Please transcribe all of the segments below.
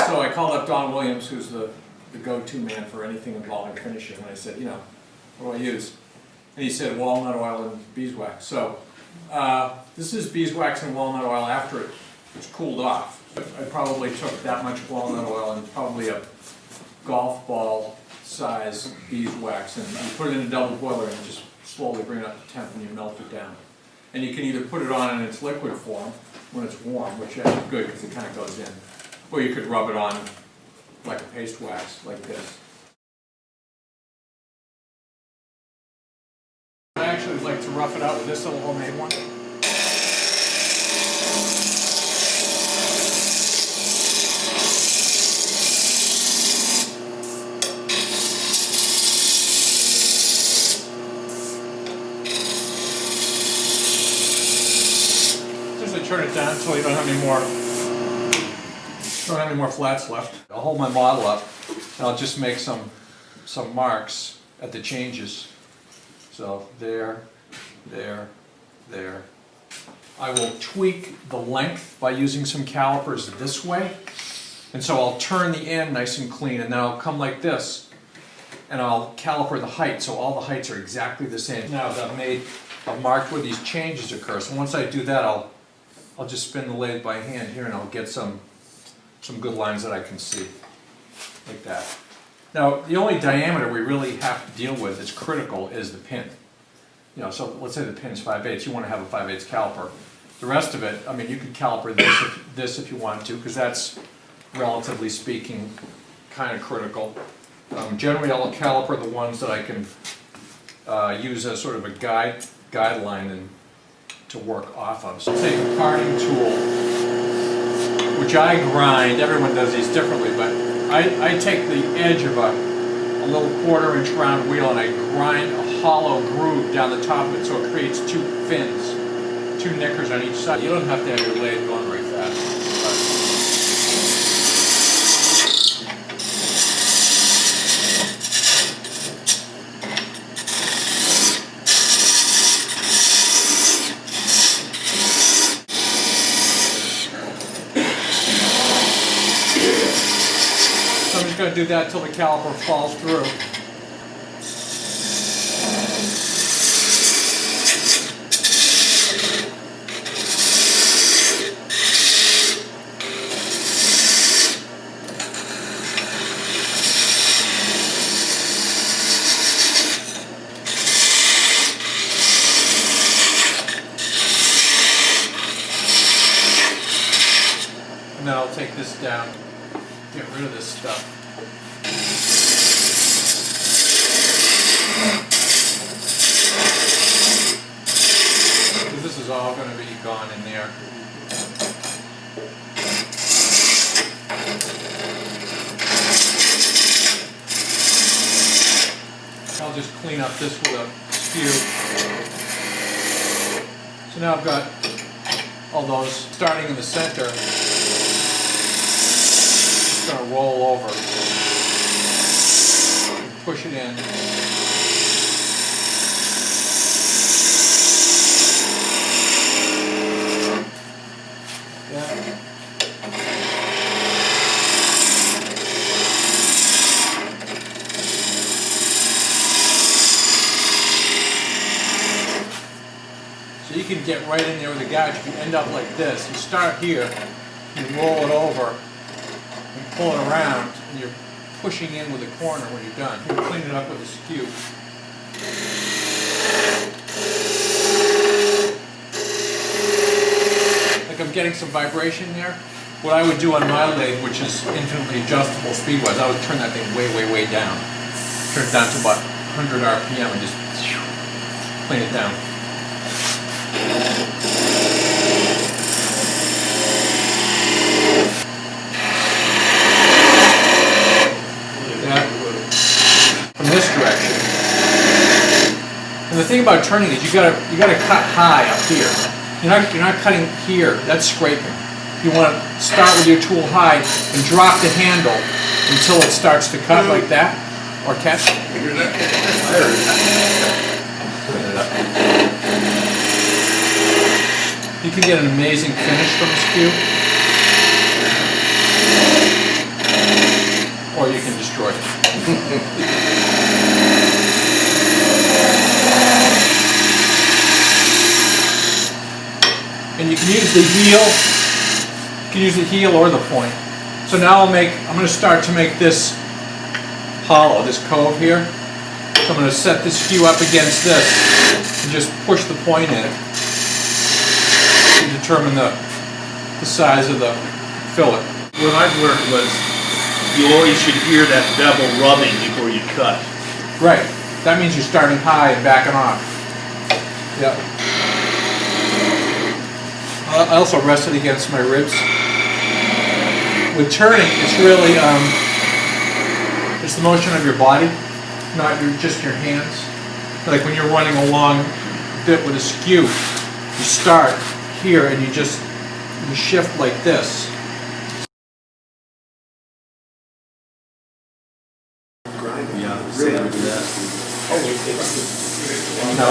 So I called up Don Williams, who's the go-to man for anything involving finishing, and I said, you know, what do I use? And he said walnut oil and beeswax. So this is beeswax and walnut oil after it's cooled off. I probably took that much walnut oil and probably a golf ball size beeswax, and you put it in a double boiler and just slowly bring it up to temp and you melt it down. And you can either put it on in its liquid form when it's warm, which is good because it kind of goes in, or you could rub it on like a paste wax, like this. I actually like to rough it out with this little homemade one. Turn it down until you don't have any more flats left. I'll hold my model up and I'll just make some marks at the changes. So there, there, there. I will tweak the length by using some calipers this way. And so I'll turn the end nice and clean, and then I'll come like this and I'll caliper the height so all the heights are exactly the same. Now I've marked where these changes occur. So once I do that, I'll just spin the lathe by hand here and I'll get some good lines that I can see, like that. Now, the only diameter we really have to deal with that's critical is the pin. You know, so let's say the pin's 5/8, you want to have a 5/8 caliper. The rest of it, I mean, you could caliper this if you want to, because that's, relatively speaking, kind of critical. Generally, I'll caliper the ones that I can use as sort of a guideline and to work off of. So take a parting tool, which I grind. Everyone does these differently, but I take the edge of a little 1/4-inch round wheel and I grind a hollow groove down the top of it so it creates two fins, two knickers on each side. You don't have to have your lathe going very fast. I'm going to do that till the caliper falls through. And then I'll take this down, get rid of this stuff. This is all going to be gone in there. I'll just clean up this with a spew. So now I've got all those starting in the center. Just going to roll over. Push it in. So you can get right in there with the gouge. If you end up like this, you start here, you roll it over, and pull it around, and you're pushing in with the corner when you're done. You clean it up with a skew. Like I'm getting some vibration there. What I would do on my lathe, which is infinitely adjustable speed-wise, I would turn that thing way, way, way down. Turn it down to about 100 RPM and just clean it down. From this direction. And the thing about turning is you gotta cut high up here. You're not cutting here. That's scraping. You want to start with your tool high and drop the handle until it starts to cut like that, or catch. You can get an amazing finish from a skew. or you can destroy it. And you can use the heel. You can use the heel or the point. So now I'm going to start to make this hollow, this cove here. So I'm going to set this skew up against this and just push the point in to determine the size of the fillet. What I've learned was you always should hear that bevel rubbing before you cut. Right. That means you're starting high and backing off. Yeah. I also rest it against my ribs. With turning, it's really it's the motion of your body, not just your hands. Like when you're running along a bit with a skew, you start here and you shift like this. No,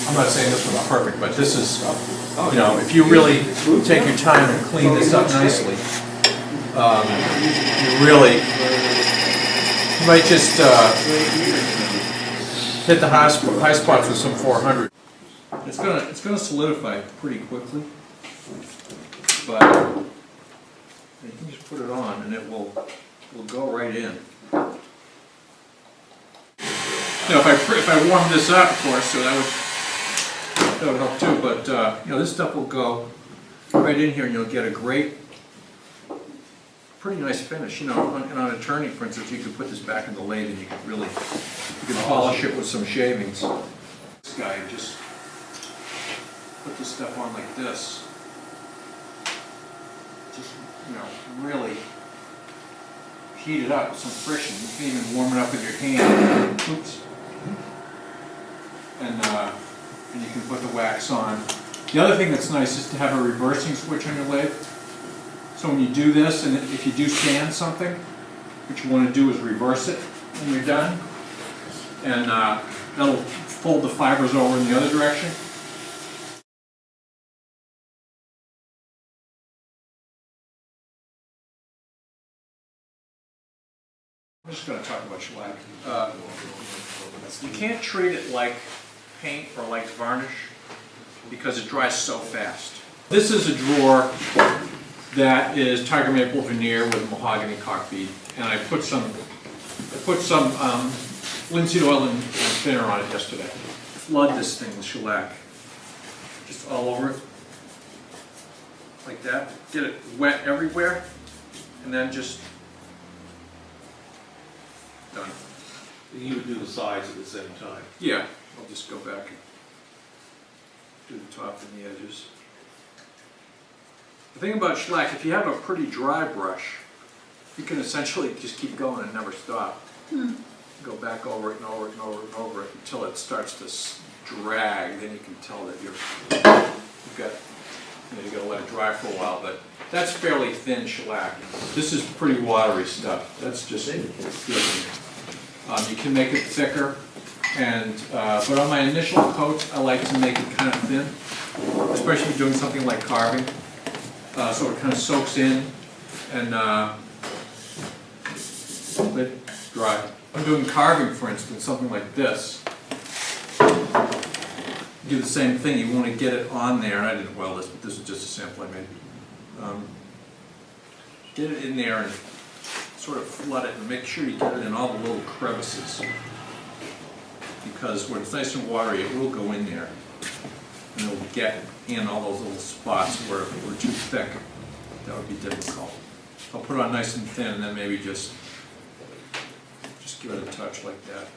I'm not saying this one's perfect, but this is, you know, if you really take your time and clean this up nicely, you might just hit the high spots with some 400. It's gonna solidify pretty quickly, but you can just put it on and it will go right in. You know, if I warm this up, of course, so that would help too. But you know, this stuff will go right in here, and you'll get a pretty nice finish. You know, and on a turning, for instance, you could put this back in the lathe, and you can polish it with some shavings. This guy just put this stuff on like this. Just, you know, really heat it up with some friction. You can even warm it up with your hand. Oops. And you can put the wax on. The other thing that's nice is to have a reversing switch on your lathe. So when you do this, and if you do sand something, what you want to do is reverse it when you're done. And that'll fold the fibers over in the other direction. I'm just going to talk about shellac. You can't treat it like paint or like varnish because it dries so fast. This is a drawer that is tiger maple veneer with mahogany caulk bead, and I put some linseed oil and thinner on it yesterday. Flood this thing with shellac, just all over it, like that. Get it wet everywhere, and then just done. You would do the sides at the same time. Yeah, I'll just go back and do the top and the edges. The thing about shellac, if you have a pretty dry brush, you can essentially just keep going and never stop. Go back over it and over it and over it and over it until it starts to drag. Then you can tell that you've got to let it dry for a while. But that's fairly thin shellac. This is pretty watery stuff. That's just good. You can make it thicker, and but on my initial coat, I like to make it kind of thin, especially if you're doing something like carving, so it kind of soaks in and let it dry. I'm doing carving, for instance, something like this. Do the same thing. You want to get it on there, and I didn't weld this, but this is just a sample I made. Get it in there and sort of flood it and make sure you get it in all the little crevices, because when it's nice and watery it will go in there and it'll get in all those little spots where if it were too thick that would be difficult. I'll put it on nice and thin and then maybe just give it a touch like that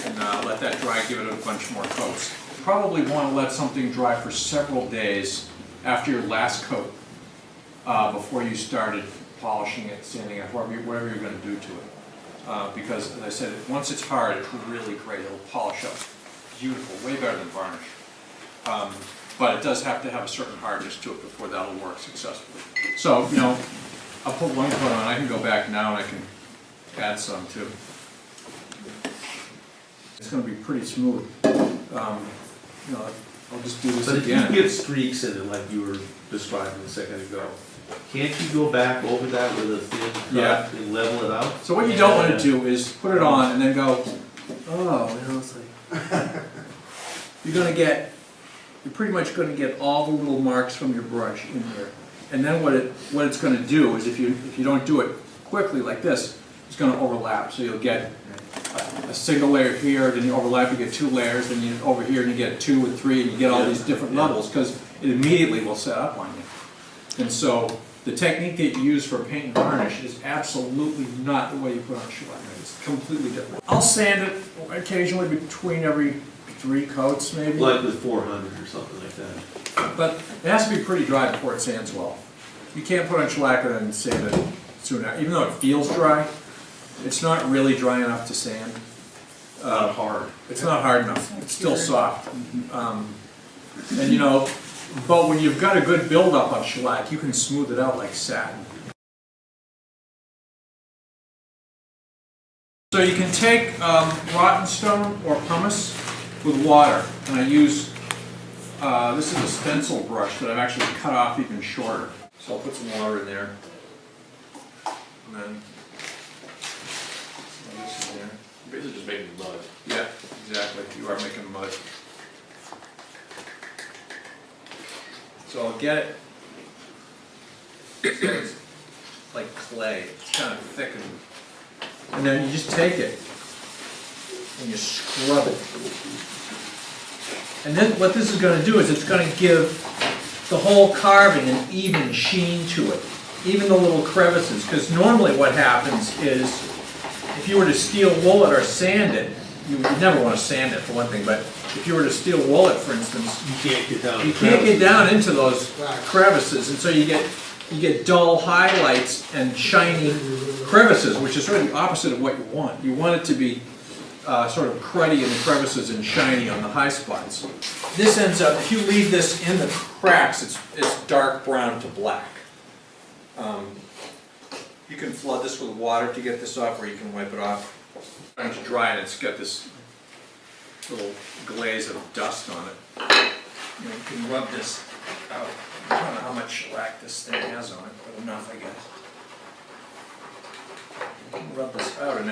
and let that dry, give it a bunch more coats. You probably want to let something dry for several days after your last coat before you started polishing it, sanding it, whatever you're going to do to it. Because, as I said, once it's hard, it's really great. It'll polish up beautiful, way better than varnish. But it does have to have a certain hardness to it before that'll work successfully. So, you know, I'll put one coat on. I can go back now and I can add some too. It's going to be pretty smooth. You know, I'll just do this again. But if you get streaks in it like you were describing a second ago, Can't you go back over that with a thin cut Yeah. and level it out? So what you don't want to do is put it on and then go, oh, you know, it's like, you're pretty much gonna get all the little marks from your brush in here. And then what it's gonna do is if you don't do it quickly like this, it's gonna overlap. So you'll get a single layer here, then you overlap, you get 2 layers, then you over here and you get 2 and 3, and you get all these different levels, because it immediately will set up on you. And so the technique that you use for paint and varnish is absolutely not the way you put on shellac. It's completely different. I'll sand it occasionally between every 3 coats maybe. Like with 400 or something like that. But it has to be pretty dry before it sands well. You can't put on shellac and then sand it soon after. Even though it feels dry, it's not really dry enough to sand. Not hard. It's not hard enough. It's still soft. And you know, but when you've got a good buildup of shellac, you can smooth it out like satin. So you can take rotten stone or pumice with water, and I use, this is a stencil brush that I've actually cut off even shorter. So I'll put some water in there, and then this in there. Basically just making mud. Yeah, exactly, you are making mud. So I'll get it, so it's like clay, it's kind of thick, and then you just take it and you scrub it. And then what this is going to do is it's going to give the whole carving an even sheen to it, even the little crevices, because normally what happens is if you were to steel wool it or sand it, you would never want to sand it for one thing, but if you were to steel wool it, for instance, You can't get down. you can't get down into those crevices, and so you get dull highlights and shiny crevices, which is sort of the opposite of what you want. You want it to be sort of cruddy in the crevices and shiny on the high spots. This ends up, if you leave this in the cracks, it's dark brown to black. You can flood this with water to get this off, or you can wipe it off. It's dry and it's got this little glaze of dust on it. You know, you can rub this out. I don't know how much shellac this thing has on it, but enough, I guess. You can rub this out and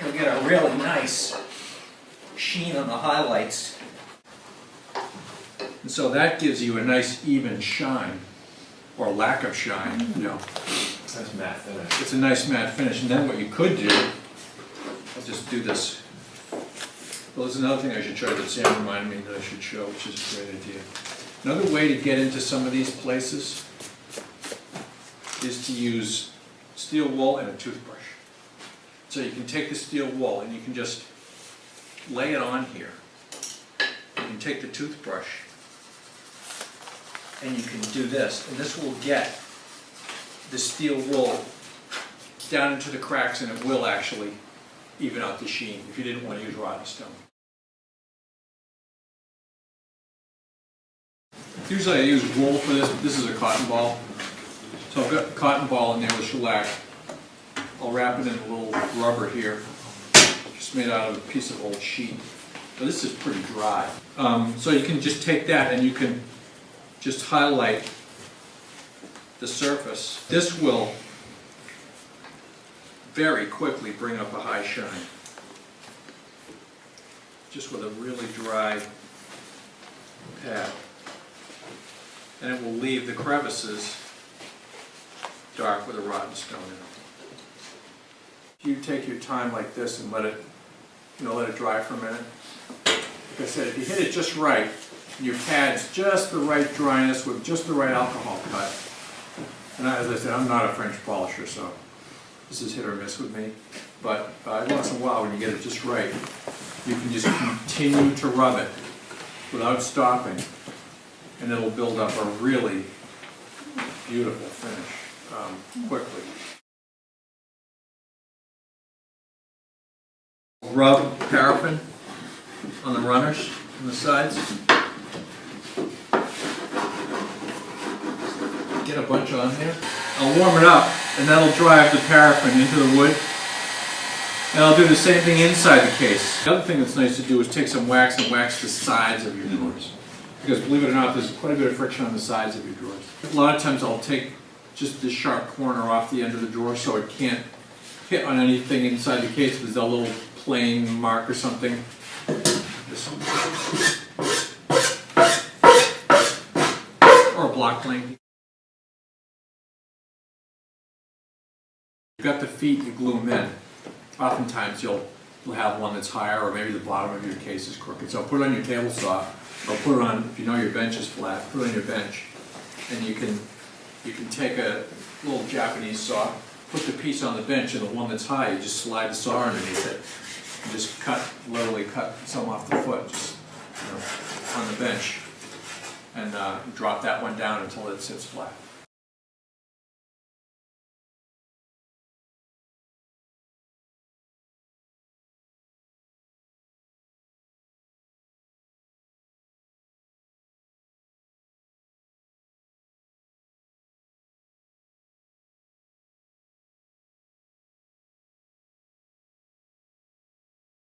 you'll get a really nice sheen on the highlights. And so that gives you a nice even shine, or lack of shine, you know. Nice matte finish. It's a nice matte finish, and then what you could do, I'll just do this. Well, there's another thing I should show that Sam reminded me that I should show, which is a great idea. Another way to get into some of these places is to use steel wool and a toothbrush. So you can take the steel wool and you can just lay it on here. You can take the toothbrush and you can do this, and this will get the steel wool down into the cracks, and it will actually even out the sheen if you didn't want to use rotten stone. Usually I use wool for this, but this is a cotton ball. So I've got a cotton ball in there with shellac. I'll wrap it in a little rubber here, just made out of a piece of old sheet. But this is pretty dry. So you can just take that and you can just highlight the surface. This will very quickly bring up a high shine, just with a really dry pad. And it will leave the crevices dark with a rotten stone in it. If you take your time like this and let it dry for a minute, like I said, if you hit it just right, and your pad's just the right dryness with just the right alcohol cut. And as I said, I'm not a French polisher, so this is hit or miss with me. But once in a while, when you get it just right, you can just continue to rub it without stopping, and it'll build up a really beautiful finish quickly. Rub paraffin on the runners on the sides. Get a bunch on there. I'll warm it up, and that'll drive the paraffin into the wood. And I'll do the same thing inside the case. The other thing that's nice to do is take some wax and wax the sides of your drawers. Because believe it or not, there's quite a bit of friction on the sides of your drawers. lot of times I'll take just the sharp corner off the end of the drawer so it can't hit on anything inside the case. If there's a little plain mark or something. Or a block plane. You've got the feet, you glue them in. Oftentimes you'll have one that's higher, or maybe the bottom of your case is crooked. So put it on your table saw, or put it on, if you know your bench is flat, put it on your bench. And you can take a little Japanese saw, put the piece on the bench, and the one that's high, you just slide the saw underneath it. And just literally cut some off the foot, just on the bench. And drop that one down until it sits flat.